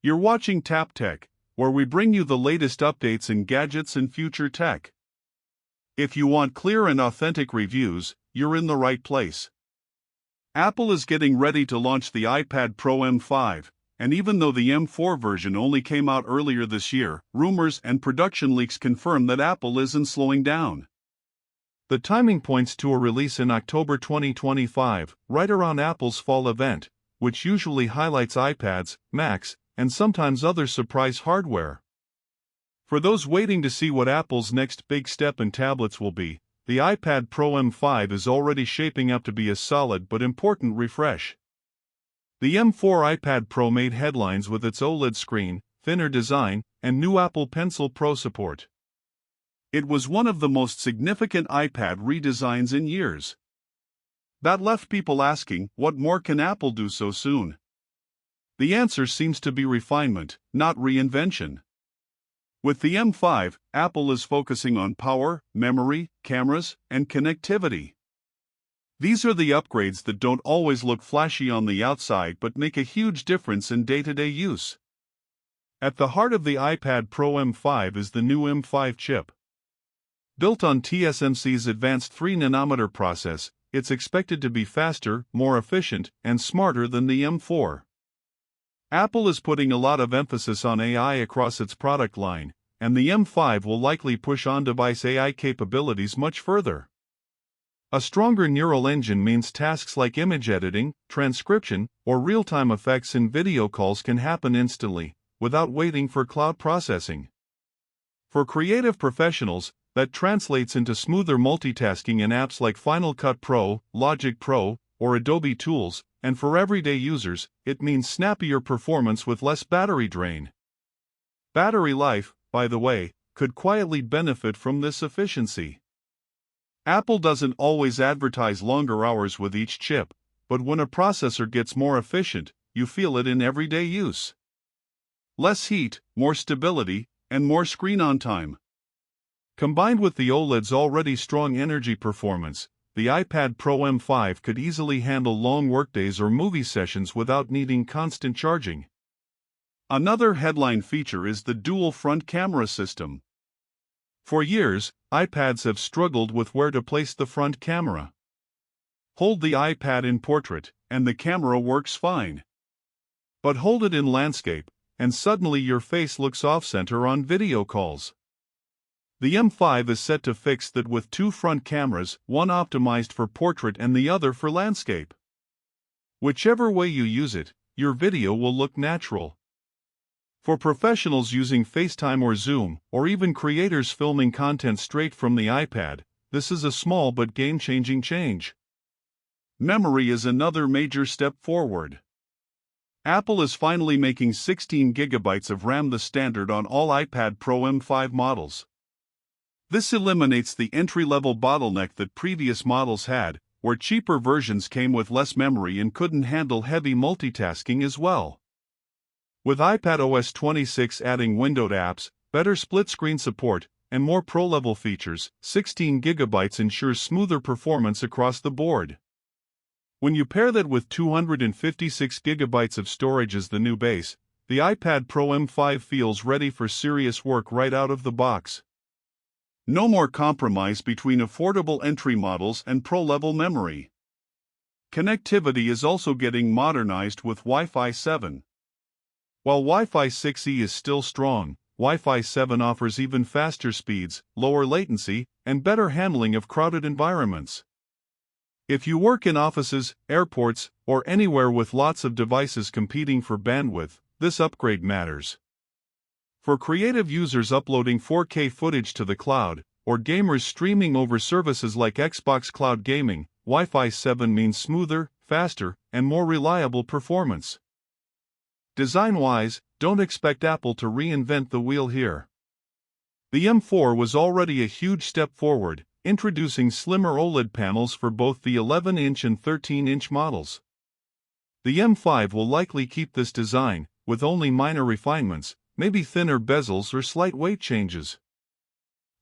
You're watching Tap Tech, where we bring you the latest updates in gadgets and future tech. If you want clear and authentic reviews, you're in the right place. Apple is getting ready to launch the iPad Pro M5, and even though the M4 version only came out earlier this year, rumors and production leaks confirm that Apple isn't slowing down. The timing points to a release in October 2025, right around Apple's fall event, which usually highlights iPads, Macs, and sometimes other surprise hardware. For those waiting to see what Apple's next big step in tablets will be, the iPad Pro M5 is already shaping up to be a solid but important refresh. The M4 iPad Pro made headlines with its OLED screen, thinner design, and new Apple Pencil Pro support. It was one of the most significant iPad redesigns in years. That left people asking, what more can Apple do so soon? The answer seems to be refinement, not reinvention. With the M5, Apple is focusing on power, memory, cameras, and connectivity. These are the upgrades that don't always look flashy on the outside but make a huge difference in day-to-day use. At the heart of the iPad Pro M5 is the new M5 chip. Built on TSMC's advanced 3nm process, it's expected to be faster, more efficient, and smarter than the M4. Apple is putting a lot of emphasis on AI across its product line, and the M5 will likely push on-device AI capabilities much further. A stronger neural engine means tasks like image editing, transcription, or real-time effects in video calls can happen instantly, without waiting for cloud processing. For creative professionals, that translates into smoother multitasking in apps like Final Cut Pro, Logic Pro, or Adobe Tools, and for everyday users, it means snappier performance with less battery drain. Battery life, by the way, could quietly benefit from this efficiency. Apple doesn't always advertise longer hours with each chip, but when a processor gets more efficient, you feel it in everyday use. Less heat, more stability, and more screen-on time. Combined with the OLED's already strong energy performance, the iPad Pro M5 could easily handle long workdays or movie sessions without needing constant charging. Another headline feature is the dual front camera system. For years, iPads have struggled with where to place the front camera. Hold the iPad in portrait, and the camera works fine. But hold it in landscape, and suddenly your face looks off-center on video calls. The M5 is set to fix that with two front cameras, one optimized for portrait and the other for landscape. Whichever way you use it, your video will look natural. For professionals using FaceTime or Zoom, or even creators filming content straight from the iPad, this is a small but game-changing change. Memory is another major step forward. Apple is finally making 16 GB of RAM the standard on all iPad Pro M5 models. This eliminates the entry-level bottleneck that previous models had, where cheaper versions came with less memory and couldn't handle heavy multitasking as well. With iPadOS 26 adding windowed apps, better split-screen support, and more pro-level features, 16 GB ensures smoother performance across the board. When you pair that with 256 GB of storage as the new base, the iPad Pro M5 feels ready for serious work right out of the box. No more compromise between affordable entry models and pro-level memory. Connectivity is also getting modernized with Wi-Fi 7. While Wi-Fi 6E is still strong, Wi-Fi 7 offers even faster speeds, lower latency, and better handling of crowded environments. If you work in offices, airports, or anywhere with lots of devices competing for bandwidth, this upgrade matters. For creative users uploading 4K footage to the cloud, or gamers streaming over services like Xbox Cloud Gaming, Wi-Fi 7 means smoother, faster, and more reliable performance. Design-wise, don't expect Apple to reinvent the wheel here. The M4 was already a huge step forward, introducing slimmer OLED panels for both the 11-inch and 13-inch models. The M5 will likely keep this design, with only minor refinements, maybe thinner bezels or slight weight changes.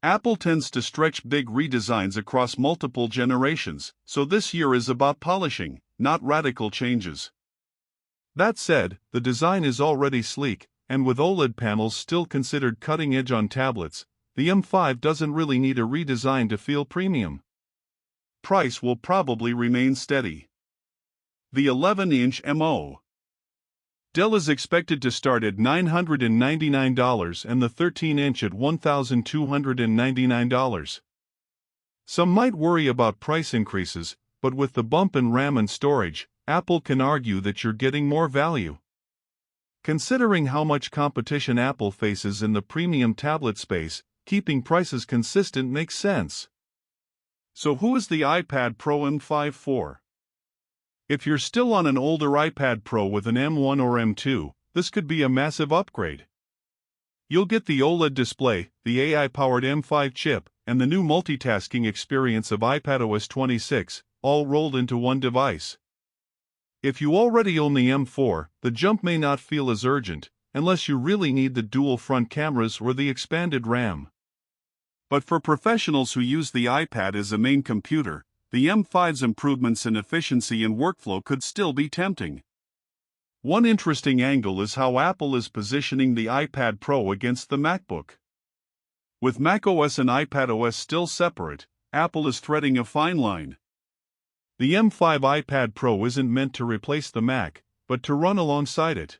Apple tends to stretch big redesigns across multiple generations, so this year is about polishing, not radical changes. That said, the design is already sleek, and with OLED panels still considered cutting-edge on tablets, the M5 doesn't really need a redesign to feel premium. Price will probably remain steady. The 11-inch MO. Dell is expected to start at $999 and the 13-inch at $1,299. Some might worry about price increases, but with the bump in RAM and storage, Apple can argue that you're getting more value. Considering how much competition Apple faces in the premium tablet space, keeping prices consistent makes sense. So who is the iPad Pro M5 for? If you're still on an older iPad Pro with an M1 or M2, this could be a massive upgrade. You'll get the OLED display, the AI-powered M5 chip, and the new multitasking experience of iPadOS 26, all rolled into one device. If you already own the M4, the jump may not feel as urgent, unless you really need the dual front cameras or the expanded RAM. But for professionals who use the iPad as a main computer, the M5's improvements in efficiency and workflow could still be tempting. One interesting angle is how Apple is positioning the iPad Pro against the MacBook. With macOS and iPadOS still separate, Apple is threading a fine line. The M5 iPad Pro isn't meant to replace the Mac, but to run alongside it.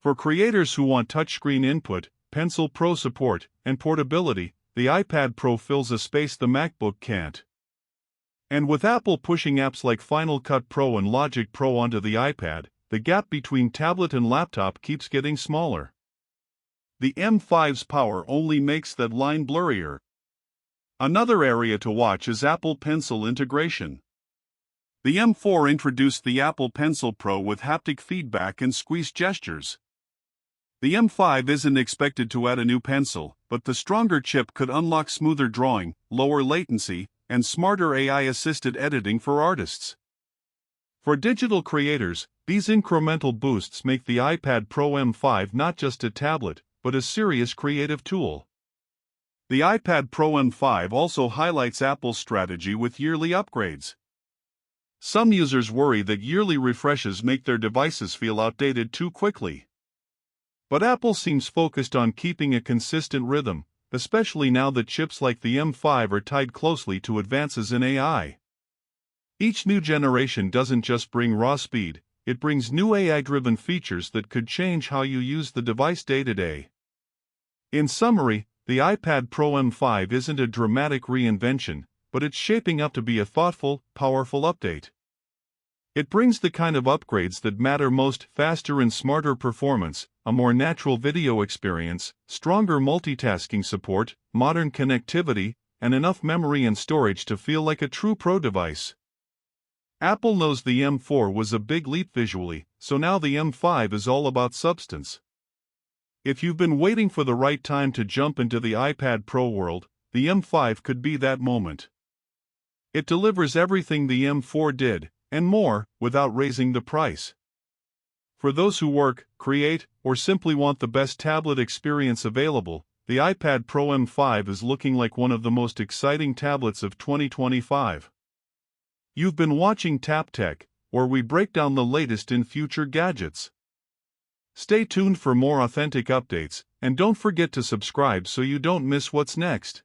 For creators who want touchscreen input, Pencil Pro support, and portability, the iPad Pro fills a space the MacBook can't. And with Apple pushing apps like Final Cut Pro and Logic Pro onto the iPad, the gap between tablet and laptop keeps getting smaller. The M5's power only makes that line blurrier. Another area to watch is Apple Pencil integration. The M4 introduced the Apple Pencil Pro with haptic feedback and squeeze gestures. The M5 isn't expected to add a new pencil, but the stronger chip could unlock smoother drawing, lower latency, and smarter AI-assisted editing for artists. For digital creators, these incremental boosts make the iPad Pro M5 not just a tablet, but a serious creative tool. The iPad Pro M5 also highlights Apple's strategy with yearly upgrades. Some users worry that yearly refreshes make their devices feel outdated too quickly. But Apple seems focused on keeping a consistent rhythm, especially now that chips like the M5 are tied closely to advances in AI. Each new generation doesn't just bring raw speed, it brings new AI-driven features that could change how you use the device day to day. In summary, the iPad Pro M5 isn't a dramatic reinvention, but it's shaping up to be a thoughtful, powerful update. It brings the kind of upgrades that matter most: faster and smarter performance, a more natural video experience, stronger multitasking support, modern connectivity, and enough memory and storage to feel like a true pro device. Apple knows the M4 was a big leap visually, so now the M5 is all about substance. If you've been waiting for the right time to jump into the iPad Pro world, the M5 could be that moment. It delivers everything the M4 did, and more, without raising the price. For those who work, create, or simply want the best tablet experience available, the iPad Pro M5 is looking like one of the most exciting tablets of 2025. You've been watching Tap Tech, where we break down the latest in future gadgets. Stay tuned for more authentic updates, and don't forget to subscribe so you don't miss what's next.